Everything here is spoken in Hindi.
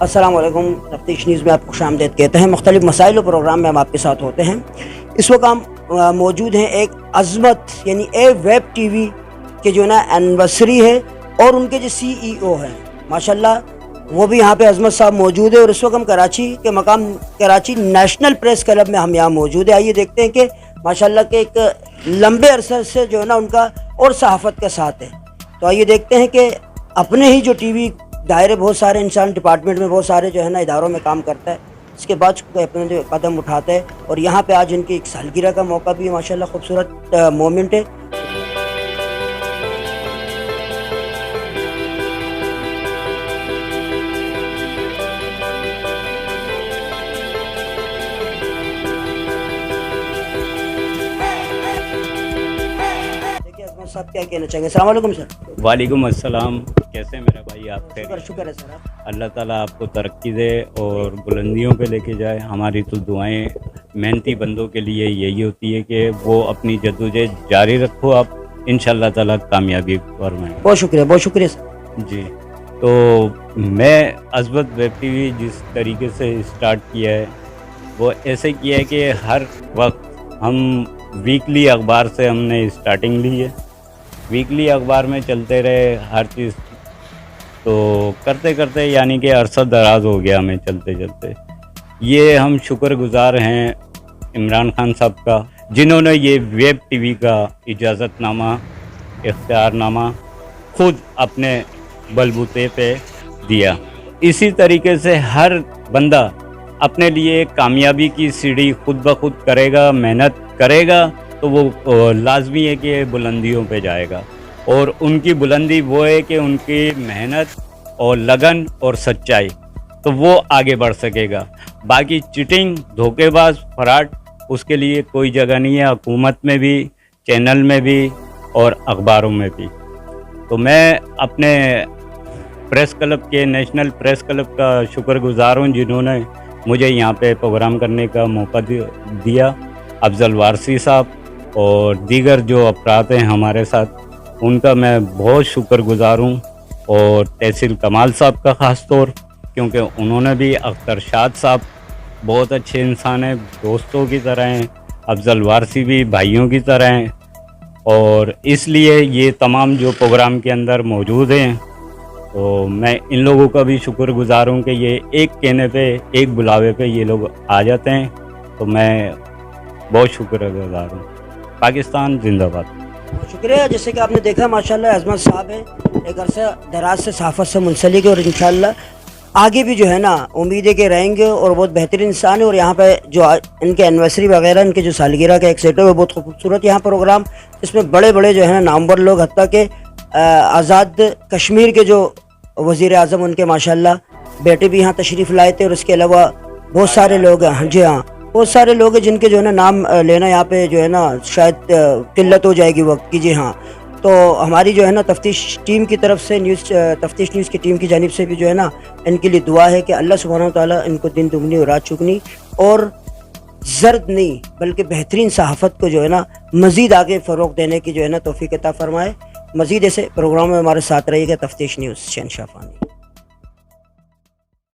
अस्सलाम वालेकुम। तफ्तीश न्यूज़ में आपको खुशामदीद कहते हैं। मुख्तलिफ मसाइल और प्रोग्राम में हम आपके साथ होते हैं। इस वक्त हम मौजूद हैं एक अज़मत यानी ए वेब टीवी के जो ना एनिवर्सरी है और उनके जो CEO हैं माशाल्लाह, वो भी यहाँ पे अज़मत साहब मौजूद है। और इस वक्त हम कराची के मकाम कराची नेशनल प्रेस क्लब में हम यहाँ मौजूद है। आइए देखते हैं कि माशाल्लाह के एक लंबे अरसे से जो है ना उनका और सहाफ़त का साथ है। तो आइए देखते हैं कि अपने ही जो टीवी दायरे बहुत सारे इंसान डिपार्टमेंट में बहुत सारे जो है ना इदारों में काम करता है, इसके बाद अपने जो कदम उठाता है। और यहाँ पे आज इनकी एक सालगिरह का मौका भी है, माशाल्लाह खूबसूरत मोमेंट है। देखिए अजमल साहब क्या कहना चाहेंगे। अस्सलाम वालेकुम सर। वालेकुम अस्सलाम। कैसे मेरे भाई आप? शुक्र है सर। अल्लाह ताला आपको तरक्की दे और बुलंदियों पे लेके जाए। हमारी तो दुआएं मेहनती बंदों के लिए यही होती है कि वो अपनी जद्दोजहद जारी रखो, आप इंशाअल्लाह ताला कामयाबी फरमाएं। बहुत शुक्रिया सर। जी, तो मैं अज़मत वेब टीवी जिस तरीके से स्टार्ट किया है वो ऐसे किया है कि हर वक्त हम वीकली अखबार से हमने स्टार्टिंग ली है। वीकली अखबार में चलते रहे हर चीज़, तो करते करते यानी कि अरसा दराज हो गया हमें चलते चलते। ये हम शुक्रगुज़ार हैं इमरान खान साहब का, जिन्होंने ये वेब टीवी का इजाज़तनामा इख्तियारनामा खुद अपने बलबूते पे दिया। इसी तरीके से हर बंदा अपने लिए कामयाबी की सीढ़ी खुद ब खुद करेगा, मेहनत करेगा तो वो लाजमी है कि बुलंदियों पे जाएगा। और उनकी बुलंदी वो है कि उनकी मेहनत और लगन और सच्चाई, तो वो आगे बढ़ सकेगा। बाकी चिटिंग, धोखेबाज, फराड, उसके लिए कोई जगह नहीं है, हुकूमत में भी, चैनल में भी और अखबारों में भी। तो मैं अपने प्रेस क्लब के, नेशनल प्रेस क्लब का शुक्रगुज़ार हूँ जिन्होंने मुझे यहाँ पे प्रोग्राम करने का मौका दिया। अफजल वारसी साहब और दीगर जो अफराद हैं हमारे साथ, उनका मैं बहुत शुक्रगुज़ार हूँ। और तहसील कमाल साहब का ख़ास तौर, क्योंकि उन्होंने भी, अख्तर शाद साहब बहुत अच्छे इंसान हैं, दोस्तों की तरह हैं। अफजल वारसी भी भाइयों की तरह हैं। और इसलिए ये तमाम जो प्रोग्राम के अंदर मौजूद हैं, तो मैं इन लोगों का भी शुक्रगुज़ार हूँ कि ये एक कहने पे, एक बुलावे पे ये लोग आ जाते हैं। तो मैं बहुत शुक्रगुज़ार हूँ। पाकिस्तान जिंदाबाद। शुक्रिया। जैसे कि आपने देखा माशाल्लाह अज़मत साहब है एक अरसा दराज से सहाफ़त से मुंसलिक है और इंशाअल्लाह आगे भी जो है ना उम्मीद है कि रहेंगे और बहुत बेहतरीन इंसान है। और यहाँ पे जो इनके एनिवर्सरी वगैरह, इनके जो सालगिरह का एक सेट है वो बहुत खूबसूरत यहाँ प्रोग्राम, इसमें बड़े बड़े जो है ना नामवर लोग, हत्ता के आज़ाद कश्मीर के जो वज़ीर आज़म उनके माशाल्लाह बेटे भी यहाँ तशरीफ़ लाए थे। और इसके अलावा बहुत सारे लोग हैं, जी हाँ, बहुत सारे लोग हैं जिनके जो है ना नाम लेना यहाँ पे जो है ना शायद किल्लत हो जाएगी वक्त की। जी हाँ, तो हमारी जो है ना तफ्तीश टीम की तरफ से, तफ्तीश न्यूज़ की टीम की जानिब से भी जो है ना इनके लिए दुआ है कि अल्लाह सुब्हानहू व तआला इनको दिन दुगनी और रात चुगनी और ज़र्द नहीं बल्कि बेहतरीन सहाफ़त को जो है ना मज़ीद आगे फ़रोग़ देने की जो है ना तौफ़ीक़ अता फ़रमाए। मज़ीद ऐसे प्रोग्राम में हमारे साथ रहिएगा। तफ्तीश न्यूज़ शहनशाह फ़ानी।